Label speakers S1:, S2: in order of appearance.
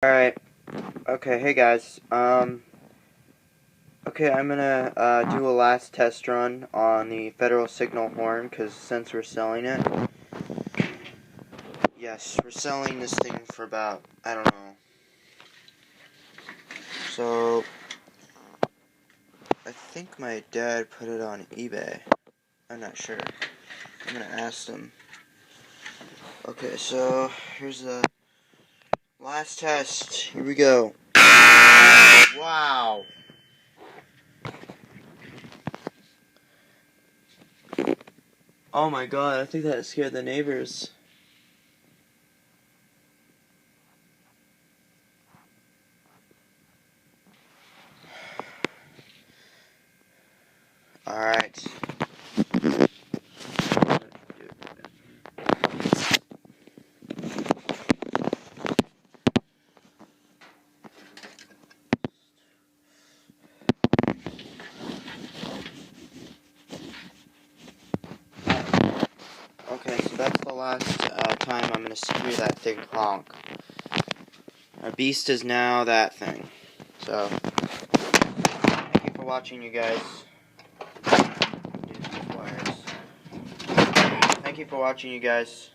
S1: Alright, okay, hey guys, okay, I'm gonna, do a last test run on the Federal Signal horn, because since we're selling it, yes, we're selling this thing for about, I don't know, so, I think my dad put it on eBay, I'm not sure, I'm gonna ask him. Okay, so, here's the last test, here we go. Wow! Oh my god, I think that scared the neighbors. Alright. Okay, so that's the last time I'm going to hear that thing honk. Our beast is now that thing. So, thank you for watching, you guys. Thank you for watching, you guys.